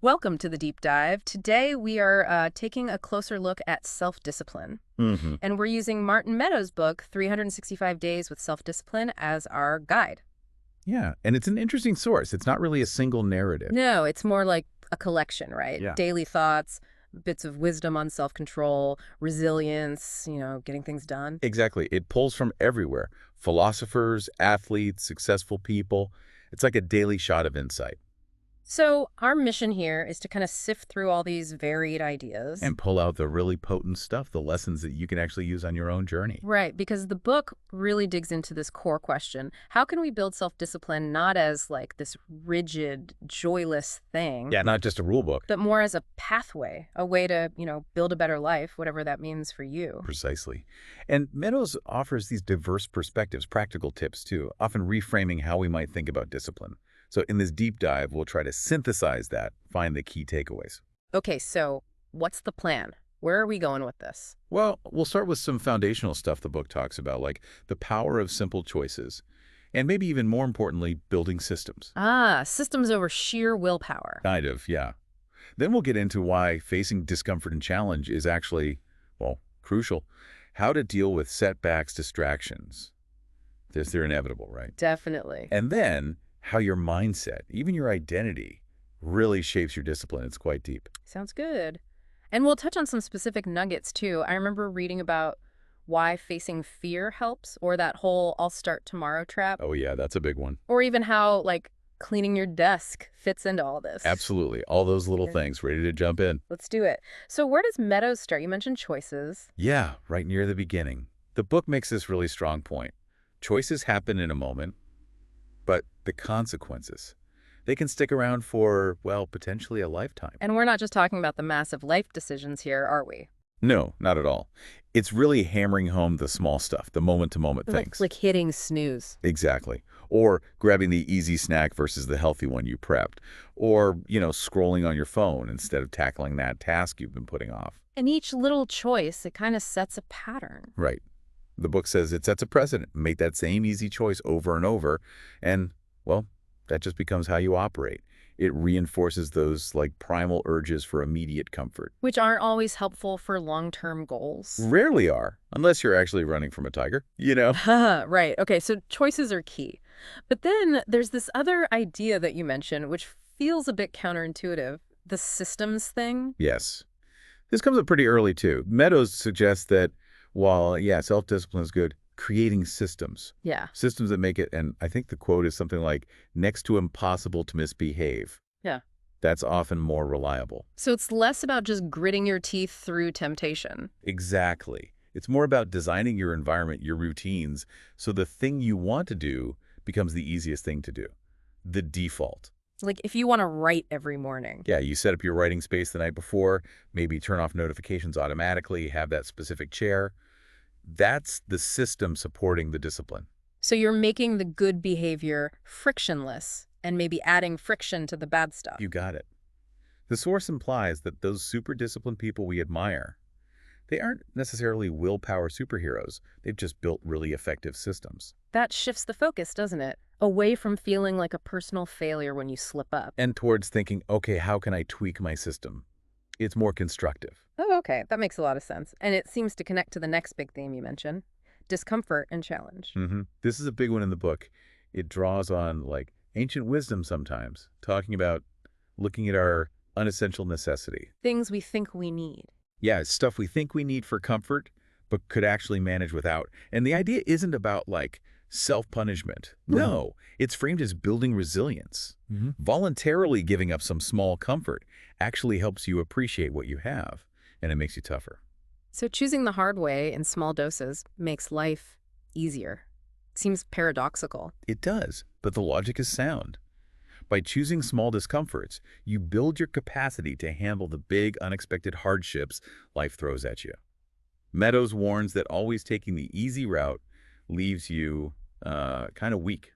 Welcome to the deep dive. Today we are taking a closer look at self-discipline. And we're using Martin Meadows' book, 365 Days with Self-Discipline, as our guide. Yeah, and it's an interesting source. It's not really a single narrative. No, it's more like a collection, right? Yeah. Daily thoughts, bits of wisdom on self-control, resilience, getting things done. Exactly. It pulls from everywhere. Philosophers, athletes, successful people. It's like a daily shot of insight. So our mission here is to kind of sift through all these varied ideas. And pull out the really potent stuff, the lessons that you can actually use on your own journey. Right, because the book really digs into this core question. How can we build self-discipline not as like this rigid, joyless thing, Yeah, not just a rule book. but more as a pathway, a way to, build a better life, whatever that means for you? Precisely. And Meadows offers these diverse perspectives, practical tips too, often reframing how we might think about discipline. So in this deep dive, we'll try to synthesize that, find the key takeaways. Okay, so what's the plan? Where are we going with this? Well, we'll start with some foundational stuff the book talks about, like the power of simple choices, and maybe even more importantly, building systems. Ah, systems over sheer willpower. Kind of, yeah. Then we'll get into why facing discomfort and challenge is actually, well, crucial. How to deal with setbacks, distractions. They're inevitable, right? Definitely. And then how your mindset, even your identity, really shapes your discipline. It's quite deep. Sounds good. And we'll touch on some specific nuggets too. I remember reading about why facing fear helps, or that whole I'll start tomorrow trap, Oh yeah, that's a big one. or even how like cleaning your desk fits into all this. Absolutely. All those little Yeah. things, ready to jump in. Let's do it. So where does Meadows start? You mentioned choices. Yeah, right near the beginning. The book makes this really strong point. Choices happen in a moment, but the consequences, they can stick around for, well, potentially a lifetime. And we're not just talking about the massive life decisions here, are we? No, not at all. It's really hammering home the small stuff, the moment-to-moment things. Like hitting snooze. Exactly. Or grabbing the easy snack versus the healthy one you prepped. Or, scrolling on your phone instead of tackling that task you've been putting off. And each little choice, it kind of sets a pattern. Right. The book says it sets a precedent. Make that same easy choice over and over. And, well, that just becomes how you operate. It reinforces those, like, primal urges for immediate comfort. Which aren't always helpful for long-term goals. Rarely are, unless you're actually running from a tiger, Right. Okay, so choices are key. But then there's this other idea that you mentioned, which feels a bit counterintuitive, the systems thing. Yes. This comes up pretty early, too. Meadows suggests that while, yeah, self-discipline is good, creating systems. Yeah. Systems that make it, and I think the quote is something like, next to impossible to misbehave. Yeah. That's often more reliable. So it's less about just gritting your teeth through temptation. Exactly. It's more about designing your environment, your routines, so the thing you want to do becomes the easiest thing to do. The default. Like if you want to write every morning. Yeah, you set up your writing space the night before, maybe turn off notifications automatically, have that specific chair. That's the system supporting the discipline. So you're making the good behavior frictionless and maybe adding friction to the bad stuff. You got it. The source implies that those super disciplined people we admire, they aren't necessarily willpower superheroes. They've just built really effective systems. That shifts the focus, doesn't it? Away from feeling like a personal failure when you slip up. And towards thinking, okay, how can I tweak my system? It's more constructive. Oh, okay. That makes a lot of sense. And it seems to connect to the next big theme you mentioned, discomfort and challenge. This is a big one in the book. It draws on, like, ancient wisdom sometimes, talking about looking at our unessential necessity. Things we think we need. Yeah, it's stuff we think we need for comfort, but could actually manage without. And the idea isn't about, like, self-punishment. No, it's framed as building resilience. Voluntarily giving up some small comfort actually helps you appreciate what you have, and it makes you tougher. So choosing the hard way in small doses makes life easier. Seems paradoxical. It does, but the logic is sound. By choosing small discomforts, you build your capacity to handle the big, unexpected hardships life throws at you. Meadows warns that always taking the easy route leaves you kind of weak,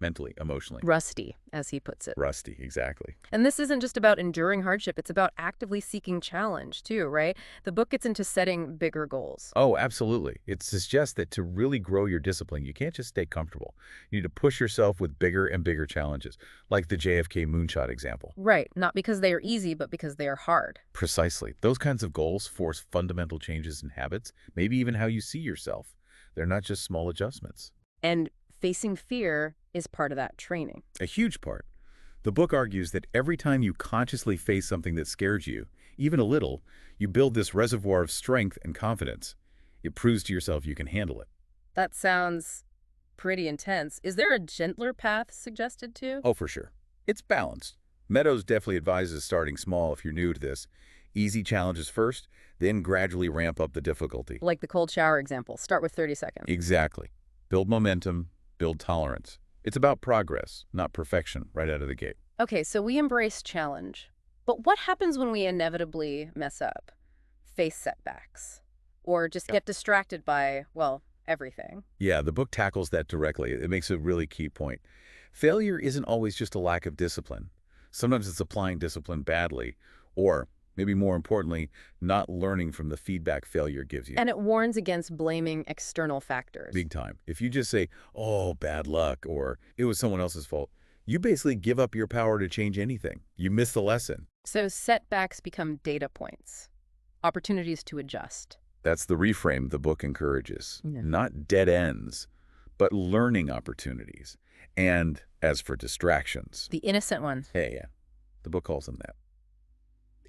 mentally, emotionally. Rusty, as he puts it. Rusty, exactly. And this isn't just about enduring hardship. It's about actively seeking challenge, too, right? The book gets into setting bigger goals. Oh, absolutely. It suggests that to really grow your discipline, you can't just stay comfortable. You need to push yourself with bigger and bigger challenges, like the JFK moonshot example. Right. Not because they are easy, but because they are hard. Precisely. Those kinds of goals force fundamental changes in habits, maybe even how you see yourself. They're not just small adjustments. And facing fear is part of that training. A huge part. The book argues that every time you consciously face something that scares you, even a little, you build this reservoir of strength and confidence. It proves to yourself you can handle it. That sounds pretty intense. Is there a gentler path suggested too? Oh, for sure. It's balanced. Meadows definitely advises starting small if you're new to this. Easy challenges first, then gradually ramp up the difficulty. Like the cold shower example. Start with 30 seconds. Exactly. Build momentum, build tolerance. It's about progress, not perfection, right out of the gate. Okay, so we embrace challenge. But what happens when we inevitably mess up, face setbacks, or just get distracted by, well, everything? Yeah, the book tackles that directly. It makes a really key point. Failure isn't always just a lack of discipline. Sometimes it's applying discipline badly, or, maybe more importantly, not learning from the feedback failure gives you. And it warns against blaming external factors. Big time. If you just say, oh, bad luck, or it was someone else's fault, you basically give up your power to change anything. You miss the lesson. So setbacks become data points, opportunities to adjust. That's the reframe the book encourages. Yeah. Not dead ends, but learning opportunities. And as for distractions, The innocent ones. yeah, the book calls them that.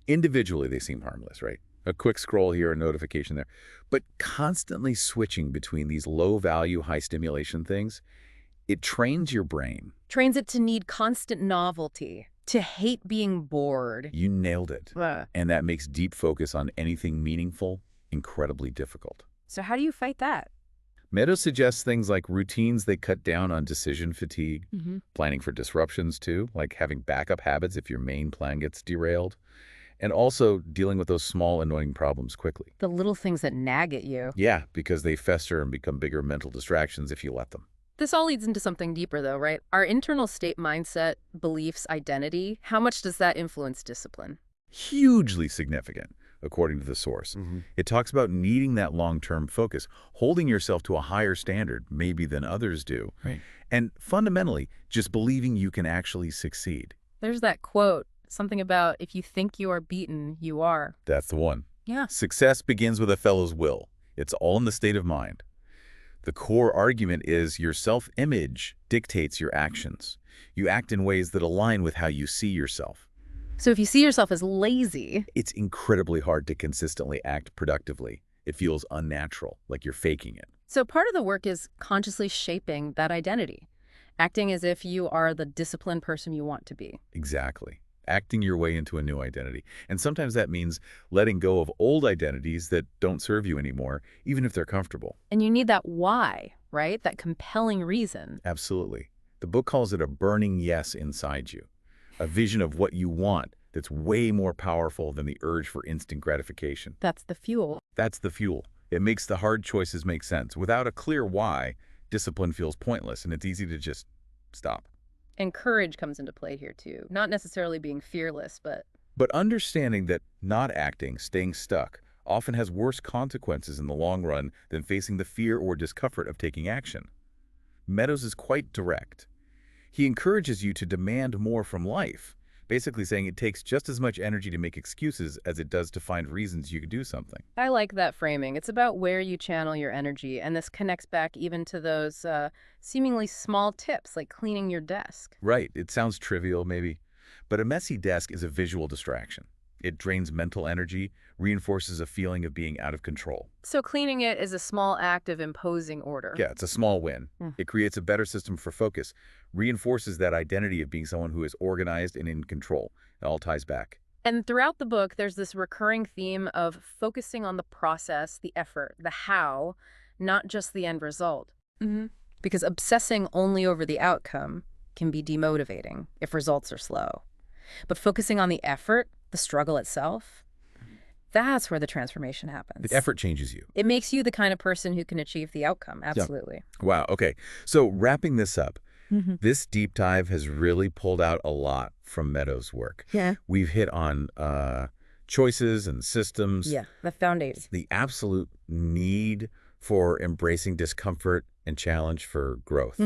Individually, they seem harmless, right? A quick scroll here, a notification there. But constantly switching between these low-value, high-stimulation things, it trains your brain. Trains it to need constant novelty, to hate being bored. You nailed it. And that makes deep focus on anything meaningful incredibly difficult. So how do you fight that? Meadows suggests things like routines that cut down on decision fatigue, planning for disruptions too, like having backup habits if your main plan gets derailed, and also dealing with those small annoying problems quickly. The little things that nag at you. Yeah, because they fester and become bigger mental distractions if you let them. This all leads into something deeper, though, right? Our internal state, mindset, beliefs, identity, how much does that influence discipline? Hugely significant, according to the source. It talks about needing that long-term focus, holding yourself to a higher standard, maybe than others do, and fundamentally, just believing you can actually succeed. There's that quote, something about if you think you are beaten, you are. That's the one. Yeah. Success begins with a fellow's will. It's all in the state of mind. The core argument is your self-image dictates your actions. You act in ways that align with how you see yourself. So if you see yourself as lazy, It's incredibly hard to consistently act productively. It feels unnatural, like you're faking it. so part of the work is consciously shaping that identity, acting as if you are the disciplined person you want to be. Exactly. Acting your way into a new identity. And sometimes that means letting go of old identities that don't serve you anymore, even if they're comfortable. And you need that why, right? That compelling reason. Absolutely. The book calls it a burning yes inside you, a vision of what you want that's way more powerful than the urge for instant gratification. That's the fuel. That's the fuel. It makes the hard choices make sense. Without a clear why, discipline feels pointless, and it's easy to just stop. And courage comes into play here, too. Not necessarily being fearless, but But understanding that not acting, staying stuck, often has worse consequences in the long run than facing the fear or discomfort of taking action. Meadows is quite direct. He encourages you to demand more from life, basically saying it takes just as much energy to make excuses as it does to find reasons you could do something. I like that framing. It's about where you channel your energy, and this connects back even to those seemingly small tips, like cleaning your desk. Right, it sounds trivial maybe, but a messy desk is a visual distraction. It drains mental energy, reinforces a feeling of being out of control. So cleaning it is a small act of imposing order. Yeah, it's a small win. It creates a better system for focus, reinforces that identity of being someone who is organized and in control. It all ties back. And throughout the book, there's this recurring theme of focusing on the process, the effort, the how, not just the end result. Because obsessing only over the outcome can be demotivating if results are slow. But focusing on the effort, the struggle itself, that's where the transformation happens. The effort changes you. It makes you the kind of person who can achieve the outcome. Absolutely. Wow, okay. So wrapping this up, This deep dive has really pulled out a lot from Meadows' work. Yeah. We've hit on choices and systems, Yeah, the foundation. the absolute need for embracing discomfort and challenge for growth,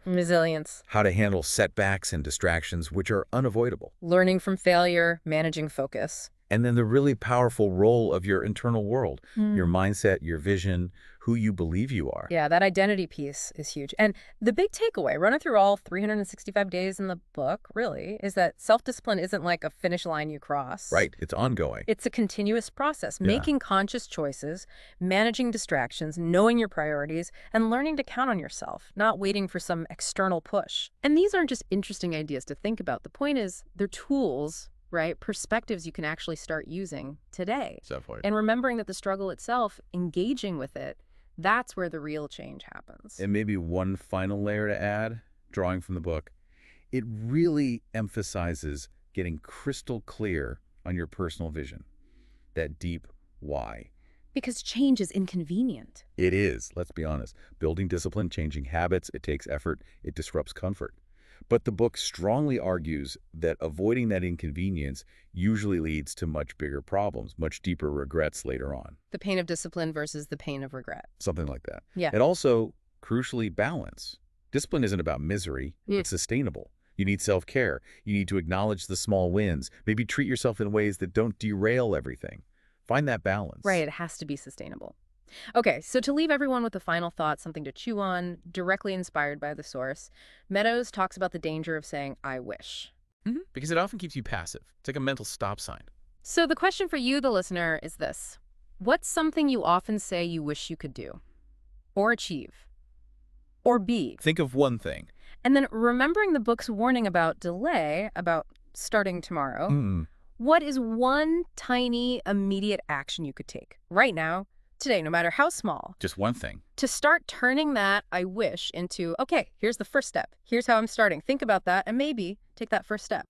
Resilience. how to handle setbacks and distractions, which are unavoidable, Learning from failure, managing focus. and then the really powerful role of your internal world, your mindset, your vision, who you believe you are. Yeah, that identity piece is huge. And the big takeaway, running through all 365 days in the book, really, is that self-discipline isn't like a finish line you cross. Right. It's ongoing. It's a continuous process, Yeah. making conscious choices, managing distractions, knowing your priorities, and learning to count on yourself, not waiting for some external push. And these aren't just interesting ideas to think about. The point is, they're tools, right? Perspectives you can actually start using today. And remembering that the struggle itself, engaging with it, that's where the real change happens. And maybe one final layer to add, drawing from the book, it really emphasizes getting crystal clear on your personal vision, that deep why. Because change is inconvenient. It is, let's be honest. Building discipline, changing habits, it takes effort, it disrupts comfort. But the book strongly argues that avoiding that inconvenience usually leads to much bigger problems, much deeper regrets later on. The pain of discipline versus the pain of regret. Something like that. Yeah. And also, crucially, balance. Discipline isn't about misery. It's sustainable. You need self-care. You need to acknowledge the small wins. Maybe treat yourself in ways that don't derail everything. Find that balance. Right, it has to be sustainable. Okay, so to leave everyone with a final thought, something to chew on, directly inspired by the source, Meadows talks about the danger of saying, I wish. Because it often keeps you passive. It's like a mental stop sign. So the question for you, the listener, is this. What's something you often say you wish you could do? Or achieve? Or be? Think of one thing. And then remembering the book's warning about delay, about starting tomorrow, what is one tiny, immediate action you could take right now, today, no matter how small, Just one thing. to start turning that I wish into, okay, here's the first step. Here's how I'm starting. Think about that and maybe take that first step.